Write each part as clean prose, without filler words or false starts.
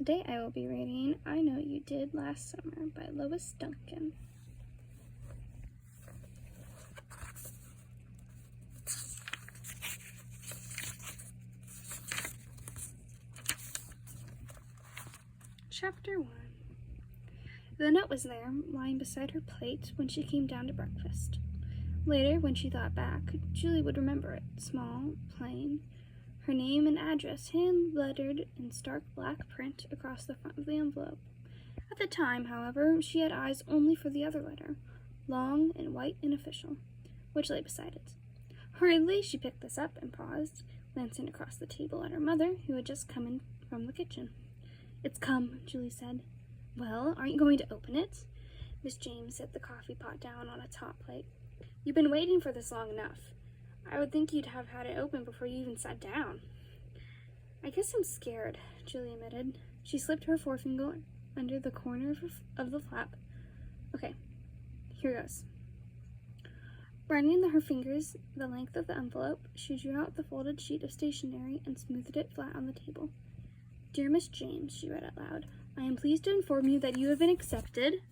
Today I will be reading I Know You Did Last Summer by Lois Duncan. Chapter 1. The note was there, lying beside her plate when she came down to breakfast. Later, when she thought back, Julie would remember it, small, plain, her name and address hand-lettered in stark black print across the front of the envelope. At the time, however, she had eyes only for the other letter, long and white and official, which lay beside it. Hurriedly, she picked this up and paused, glancing across the table at her mother, who had just come in from the kitchen. "It's come," Julie said. "Well, aren't you going to open it?" Miss James set the coffee pot down on its hot plate. "You've been waiting for this long enough. I would think you'd have had it open before you even sat down." "I guess I'm scared," Julie admitted. She slipped her forefinger under the corner of the flap. "Okay, here goes." Running her fingers the length of the envelope, she drew out the folded sheet of stationery and smoothed it flat on the table. "Dear Miss James," she read out loud, "I am pleased to inform you that you have been accepted."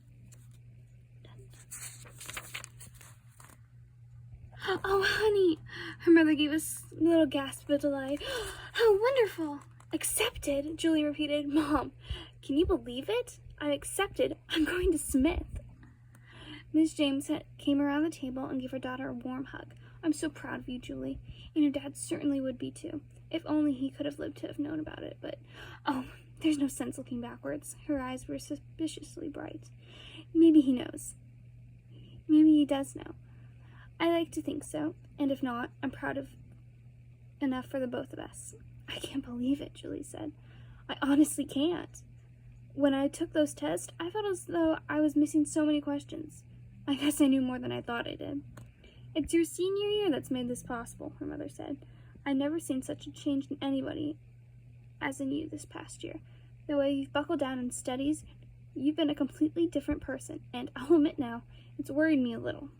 "Oh, honey!" Her mother gave a little gasp of delight. "How wonderful!" "Accepted?" Julie repeated. "Mom, can you believe it? I'm accepted. I'm going to Smith." Miss James came around the table and gave her daughter a warm hug. "I'm so proud of you, Julie, and your dad certainly would be too, if only he could have lived to have known about it, but, oh, there's no sense looking backwards." Her eyes were suspiciously bright. "Maybe he knows. Maybe he does know. I like to think so, and if not, I'm proud of enough for the both of us." "I can't believe it," Julie said. "I honestly can't. When I took those tests, I felt as though I was missing so many questions. I guess I knew more than I thought I did." "It's your senior year that's made this possible," her mother said. "I've never seen such a change in anybody as in you this past year. The way you've buckled down in studies, you've been a completely different person, and I'll admit now, it's worried me a little."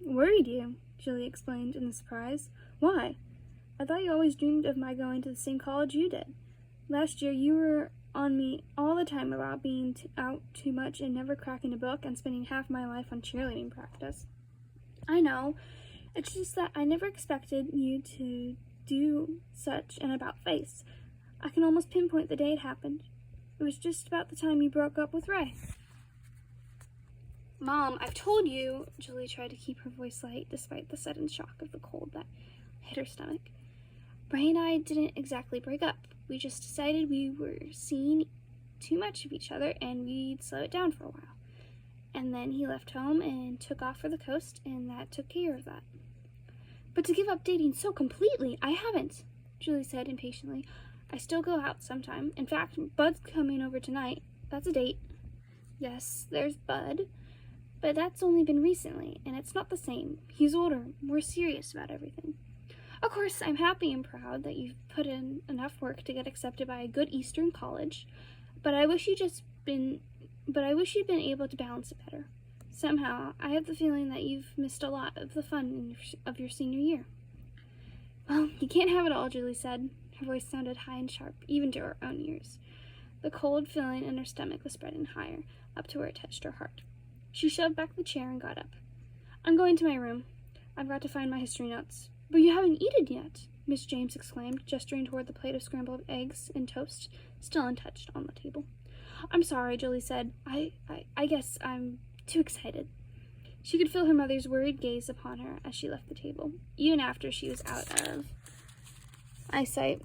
"Worried you?" Julie explained in surprise. "Why? I thought you always dreamed of my going to the same college you did. Last year you were on me all the time about being out too much and never cracking a book and spending half my life on cheerleading practice." "I know. It's just that I never expected you to do such an about-face. I can almost pinpoint the day it happened. It was just about the time you broke up with Ray." "Mom, I've told you," Julie tried to keep her voice light despite the sudden shock of the cold that hit her stomach. "Ray and I didn't exactly break up. We just decided we were seeing too much of each other and we'd slow it down for a while. And then he left home and took off for the coast, and that took care of that." "But to give up dating so completely, I haven't," Julie said impatiently. "I still go out sometime. In fact, Bud's coming over tonight. That's a date." "Yes, there's Bud. But that's only been recently, and it's not the same. He's older, more serious about everything. Of course, I'm happy and proud that you've put in enough work to get accepted by a good Eastern college, but I wish you'd been able to balance it better. Somehow, I have the feeling that you've missed a lot of the fun of your senior year." "Well, you can't have it all," Julie said. Her voice sounded high and sharp, even to her own ears. The cold feeling in her stomach was spreading higher, up to where it touched her heart. She shoved back the chair and got up. "I'm going to my room. I've got to find my history notes." "But you haven't eaten yet," Miss James exclaimed, gesturing toward the plate of scrambled eggs and toast, still untouched, on the table. "I'm sorry," Julie said. I guess I'm too excited." She could feel her mother's worried gaze upon her as she left the table, even after she was out of eyesight.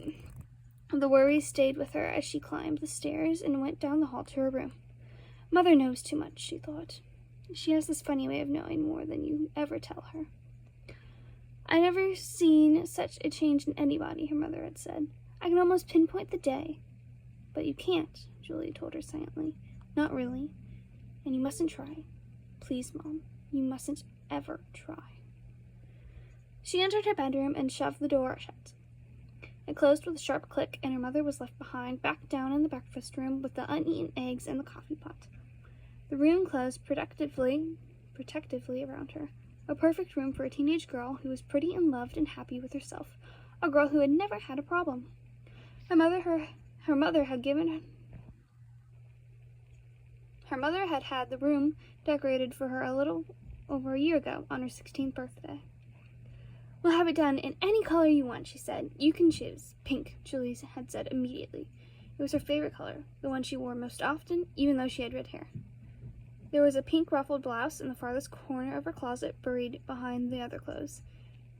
The worry stayed with her as she climbed the stairs and went down the hall to her room. "Mother knows too much," she thought. "She has this funny way of knowing more than you ever tell her." "I never seen such a change in anybody," her mother had said. "I can almost pinpoint the day." "But you can't," Julie told her silently. "Not really. And you mustn't try. Please, Mom, you mustn't ever try." She entered her bedroom and shoved the door shut. It closed with a sharp click, and her mother was left behind, back down in the breakfast room with the uneaten eggs and the coffee pot. The room closed protectively around her. A perfect room for a teenage girl who was pretty and loved and happy with herself. A girl who had never had a problem. Her mother had given Her mother had had the room decorated for her a little over a year ago on her 16th birthday. "We'll have it done in any color you want," she said. "You can choose." Pink, Julie had said immediately. It was her favorite color, the one she wore most often, even though she had red hair. There was a pink ruffled blouse in the farthest corner of her closet, buried behind the other clothes.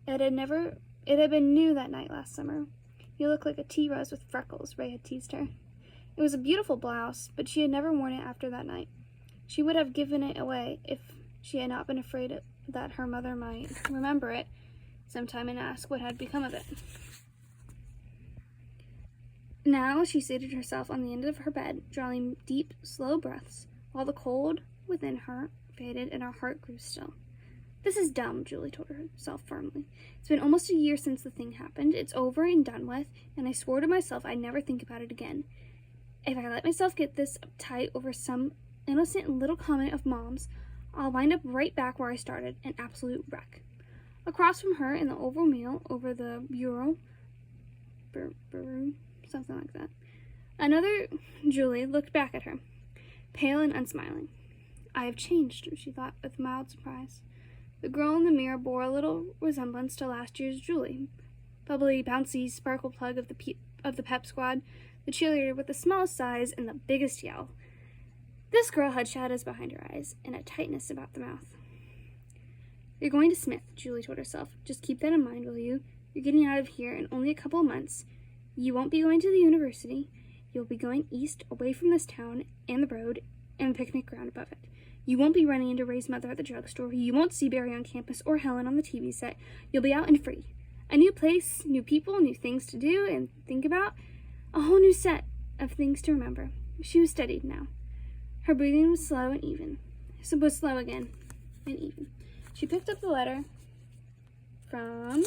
It had been new that night last summer. "You look like a tea rose with freckles," Ray had teased her. It was a beautiful blouse, but she had never worn it after that night. She would have given it away if she had not been afraid that her mother might remember it sometime and ask what had become of it. Now she seated herself on the end of her bed, drawing deep, slow breaths, while the cold within her faded and her heart grew still. "This is dumb," Julie told herself firmly. "It's been almost a year since the thing happened. It's over and done with, and I swore to myself I'd never think about it again. If I let myself get this uptight over some innocent little comment of Mom's, I'll wind up right back where I started, an absolute wreck." Across from her in the oval meal over the bureau, something like that, another Julie looked back at her, pale and unsmiling. "I have changed," she thought with mild surprise. The girl in the mirror bore a little resemblance to last year's Julie. Bubbly, bouncy sparkle plug of the pep squad, the cheerleader with the smallest size and the biggest yell. This girl had shadows behind her eyes and a tightness about the mouth. "You're going to Smith," Julie told herself. "Just keep that in mind, will you? You're getting out of here in only a couple of months. You won't be going to the university. You'll be going east, away from this town and the road and the picnic ground above it. You won't be running into Ray's mother at the drugstore. You won't see Barry on campus or Helen on the TV set. You'll be out and free. A new place, new people, new things to do and think about. A whole new set of things to remember." She was steadied now. Her breathing was slow and even. So was slow again and even. She picked up the letter from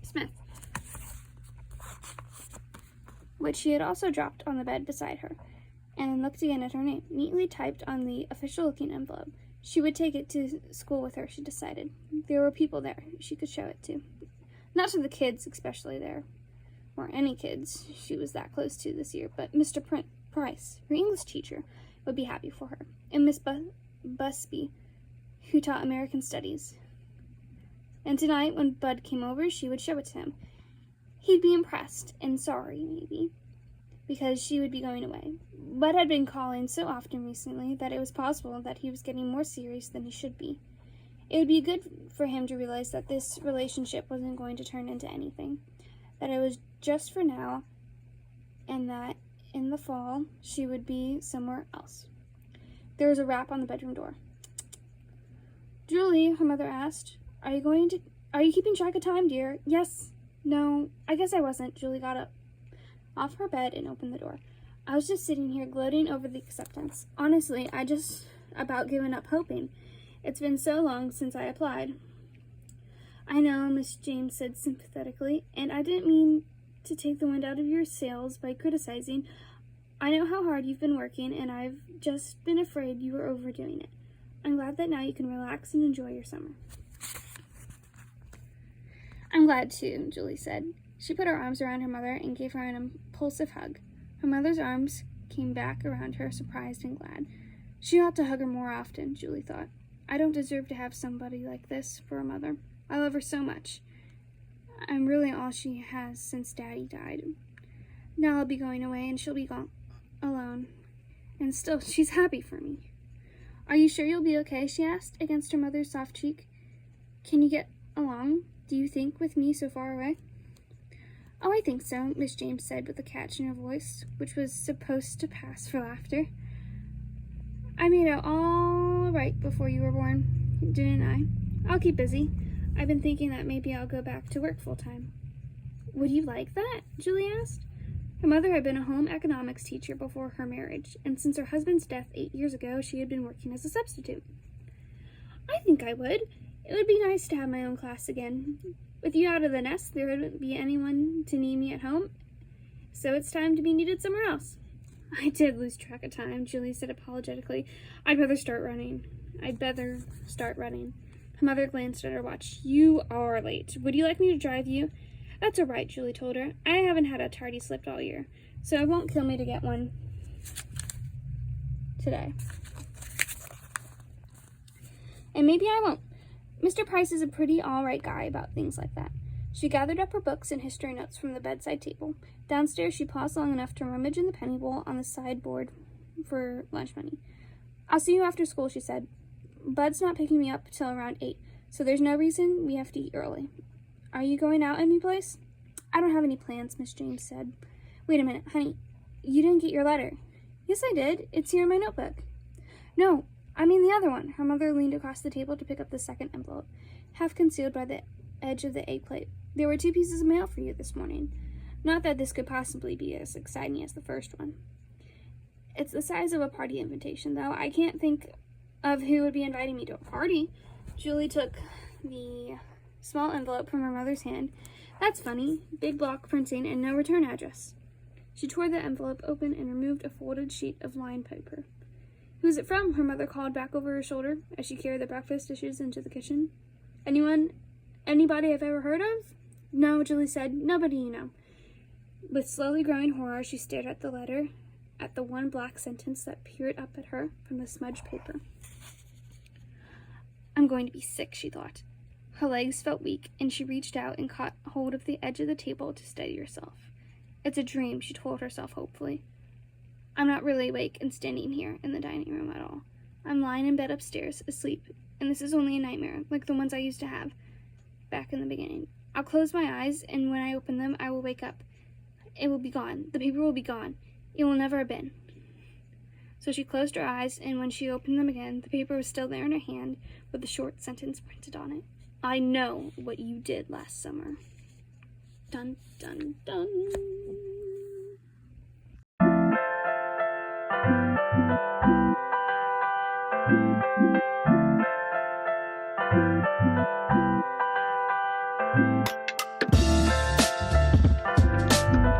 Smith, which she had also dropped on the bed beside her, and looked again at her name, neatly typed on the official-looking envelope. She would take it to school with her, she decided. There were people there she could show it to. Not to the kids, especially there, or any kids she was that close to this year, but Mr. Price, her English teacher, would be happy for her, and Miss Busby, who taught American Studies. And tonight, when Bud came over, she would show it to him. He'd be impressed, and sorry, maybe, because she would be going away. Bud had been calling so often recently that it was possible that he was getting more serious than he should be. It would be good for him to realize that this relationship wasn't going to turn into anything, that it was just for now, and that in the fall she would be somewhere else. There was a rap on the bedroom door. "Julie," her mother asked, Are you keeping track of time, dear?" "Yes. No, I guess I wasn't." Julie got up off her bed and opened the door. "I was just sitting here gloating over the acceptance. Honestly, I just about given up hoping. It's been so long since I applied." "I know," Miss James said sympathetically, "and I didn't mean to take the wind out of your sails by criticizing. I know how hard you've been working, and I've just been afraid you were overdoing it. I'm glad that now you can relax and enjoy your summer." "I'm glad too," Julie said. She put her arms around her mother and gave her an impulsive hug. Her mother's arms came back around her, surprised and glad. She ought to hug her more often, Julie thought. I don't deserve to have somebody like this for a mother. I love her so much. I'm really all she has since Daddy died. Now I'll be going away and she'll be gone alone. And still, she's happy for me. Are you sure you'll be okay? She asked, against her mother's soft cheek. Can you get along, do you think, with me so far away? Oh, I think so, Miss James said with a catch in her voice, which was supposed to pass for laughter. I made out all right before you were born, didn't I? I'll keep busy. I've been thinking that maybe I'll go back to work full-time. Would you like that? Julie asked. Her mother had been a home economics teacher before her marriage, and since her husband's death 8 years ago, she had been working as a substitute. I think I would. It would be nice to have my own class again. With you out of the nest, there wouldn't be anyone to need me at home, so it's time to be needed somewhere else. I did lose track of time, Julie said apologetically. I'd better start running. Her mother glanced at her watch. You are late. Would you like me to drive you? That's all right, Julie told her. I haven't had a tardy slip all year, so it won't kill me to get one. today. And maybe I won't. Mr. Price is a pretty all-right guy about things like that. She gathered up her books and history notes from the bedside table. Downstairs, she paused long enough to rummage in the penny bowl on the sideboard for lunch money. "I'll see you after school," she said. "Bud's not picking me up till around 8, so there's no reason we have to eat early. Are you going out any place?" "I don't have any plans," Miss James said. "Wait a minute, honey. You didn't get your letter." "Yes, I did. It's here in my notebook." "No, I mean the other one." Her mother leaned across the table to pick up the second envelope, half concealed by the edge of the egg plate. "There were 2 pieces of mail for you this morning. Not that this could possibly be as exciting as the first one. It's the size of a party invitation, though. I can't think of who would be inviting me to a party." Julie took the small envelope from her mother's hand. "That's funny. Big block printing and no return address." She tore the envelope open and removed a folded sheet of lined paper. "Who's it from?" her mother called back over her shoulder as she carried the breakfast dishes into the kitchen. Anybody I've ever heard of?" "No," Julie said. "Nobody you know." With slowly growing horror, she stared at the letter, at the one black sentence that peered up at her from the smudged paper. "I'm going to be sick," she thought. Her legs felt weak, and she reached out and caught hold of the edge of the table to steady herself. "It's a dream," she told herself hopefully. "I'm not really awake and standing here in the dining room at all. I'm lying in bed upstairs, asleep, and this is only a nightmare, like the ones I used to have back in the beginning. I'll close my eyes, and when I open them, I will wake up. It will be gone. The paper will be gone. It will never have been." So she closed her eyes, and when she opened them again, the paper was still there in her hand with the short sentence printed on it. "I know what you did last summer." Dun, dun, dun.